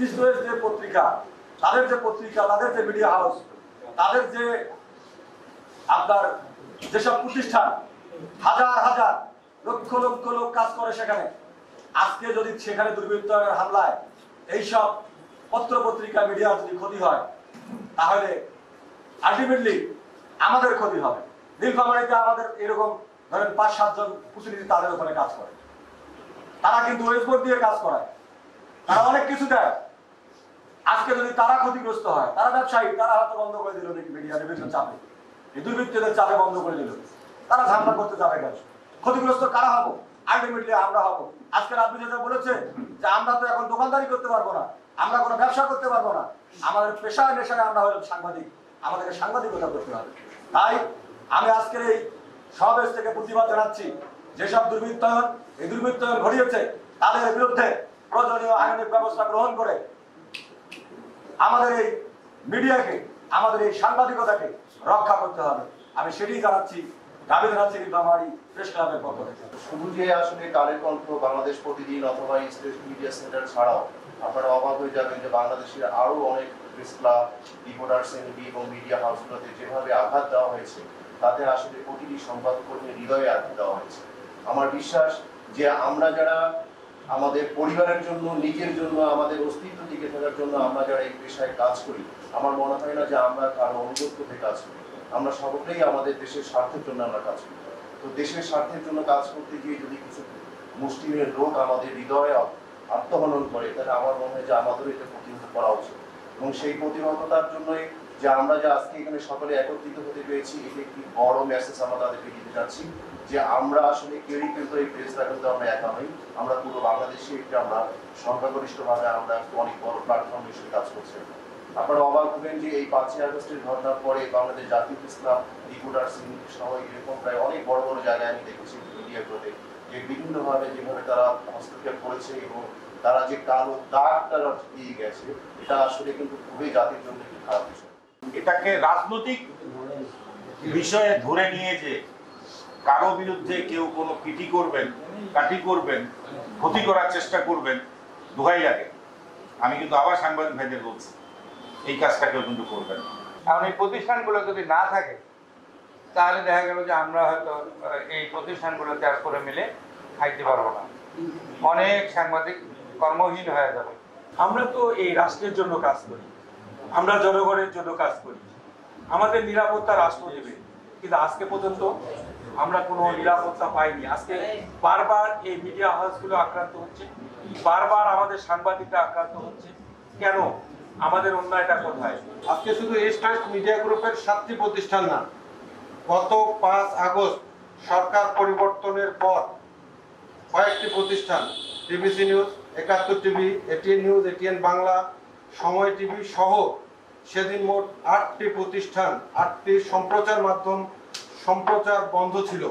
East West যে পত্রিকা, তাদের যে মিডিয়া হাউস, তাদের যে আপনার যেসব প্রতিষ্ঠান, হাজার হাজার লক্ষ লক্ষ লোক কাজ করে সেখানে, আজকে যদি সেখানে দুর্বৃত্তের হামলায় এইসব পত্র পত্রিকা মিডিয়ার যদি ক্ষতি হয়, তাহলে আলটিমেটলি আমাদের ক্ষতি হবে। নীলফামারীতে আমাদের এরকম ধরেন ৫-৭ জন প্রতিনিধি তাদের ওখানে কাজ করে, তারা কিন্তু ওয়েস্ট বোর্ড দিয়ে কাজ করায়, তারা অনেক কিছু দেয়। আজকে যদি তারা ক্ষতিগ্রস্ত হয়, তারা ব্যবসায়ী, তারা হয়তো বন্ধ করে দিল মিডিয়া বিভিন্ন চাপে, এই দুর্বৃত্তদের চাপে বন্ধ করে দিল, তারা ঝামেলা করতে যাবে কেন? ক্ষতিগ্রস্ত কারা হবো? আলটিমেটলি আমরা হবো। আজকে আপনি যেটা বলেছে যে আমরা তো এখন দোকানদারি করতে পারবো না, আমরা কোনো ব্যবসা করতে পারবো না, আমাদের পেশায় নেশায় আমরা হলাম সাংবাদিক, আমাদেরকে সাংবাদিকতা করতে হবে। তাই আমি আজকের এই সমাবেশ থেকে প্রতিবাদ জানাচ্ছি, যেসব দুর্বৃত্তায়ন ঘটিয়েছে তাদের বিরুদ্ধে প্রয়োজনীয় আইনি ব্যবস্থা গ্রহণ করে আমাদের এই মিডিয়াকে, আমাদের এই সাংবাদিকতাকে রক্ষা করতে হবে। আমি সেটাই জানাচ্ছি, দাবি জানাচ্ছি নীলফামারী প্রেস ক্লাবের পক্ষ থেকে। শুধু যে আসলে কালের কণ্ঠ, বাংলাদেশ প্রতিদিন অথবা স্টেট মিডিয়া সেন্টার ছাড়াও আপনারা অবাক হয়ে যাবেন যে বাংলাদেশের আরো অনেক প্রেস ক্লাব, রিপোর্টার্স এনবি এবং মিডিয়া হাউসগুলোতে যেভাবে আঘাত দেওয়া হয়েছে, তাতে আসলে প্রতিটি সংবাদকর্মীর হৃদয়ে আঘাত দেওয়া হয়েছে। আমার বিশ্বাস যে আমরা যারা আমাদের পরিবারের জন্য, নিজের জন্য, আমাদের অস্তিত্ব টিকে থাকার জন্য আমরা যারা এই পেশায় কাজ করি, আমার মনে হয় না যে আমরা কারো অনুরোধ করতে কাজ করি। আমরা সকলেই আমাদের দেশের স্বার্থের জন্য আমরা কাজ করি। তো দেশের স্বার্থের জন্য কাজ করতে গিয়ে যদি কিছু মুষ্টিমেয় লোক আমাদের হৃদয়ে আত্মহনন করে, তাহলে আমার মনে হয় যে আমাদেরও এটা প্রতিহত করা উচিত। এবং সেই প্রতিহততার জন্যই যে আমরা যে আজকে এখানে সকলে একত্রিত হতে পেরেছি, এটা একটি বড় মেসেজ আমরা তাদেরকে দিতে চাচ্ছি যে আমরা আসলে কেউই কিন্তু এই প্রেসটা কিন্তু আমরা একা নই, আমরা পুরো বাংলাদেশে একটা আমরা সংখ্যাগরিষ্ঠভাবে আমরা অনেক বড় প্ল্যাটফর্ম হিসেবে কাজ করছি। আপনারা অবাক হবেন যে এই ৫ই আগস্টের ঘটনার পরে বাংলাদেশ জাতীয় ইসলাম, রিপোর্টার্স সহ এরকম প্রায় অনেক বড় বড় জায়গায় আমি দেখেছি মিডিয়াগুলোতে যে বিভিন্নভাবে যেভাবে তারা হস্তক্ষেপ করেছে এবং তারা যে কালো দাগটা দিয়ে গেছে, এটা আসলে কিন্তু খুবই জাতির জন্য একটি খারাপ বিষয়। এটাকে রাজনৈতিক বিষয়ে ধরে নিয়ে যে কারো বিরুদ্ধে কেউ কোনো পিটি করবেন, কাটি করবেন, ক্ষতি করার চেষ্টা করবেন, দোহাই লাগে। আমি কিন্তু আবার সাংবাদিক ভাইদের বলছি, এই কাজটা কেউ কিন্তু করবেন না। কারণ এই প্রতিষ্ঠানগুলো যদি না থাকে তাহলে দেখা গেল যে আমরা হয়তো এই প্রতিষ্ঠানগুলোতে আর করে মিলে খাইতে পারবো না, অনেক সাংবাদিক কর্মহীন হয়ে যাবে। আমরা তো এই রাষ্ট্রের জন্য কাজ করি, আমরা জনগণের জন্য কাজ করি, আমাদের নিরাপত্তা রাষ্ট্র দেবে, কিন্তু আজকে পর্যন্ত আমরা কোনো নিরাপত্তা পাইনি। আজকে বারবার এই মিডিয়া হাউসগুলো আক্রান্ত হচ্ছে, বারবার আমাদের সাংবাদিকরা আক্রান্ত হচ্ছে। কেন? আমাদের অন্যায়টা কোথায়? আজকে শুধু ইস্ট ওয়েস্ট মিডিয়া গ্রুপের 7টি প্রতিষ্ঠান না, গত 5 আগস্ট সরকার পরিবর্তনের পর কয়েকটি প্রতিষ্ঠান, TBC news, 71 TV, ATN news, ATN Bangla, সময় টিভি সহ সেদিন মোট 8টি প্রতিষ্ঠান, 8টি সম্প্রচার মাধ্যম সম্প্রচার বন্ধ ছিল।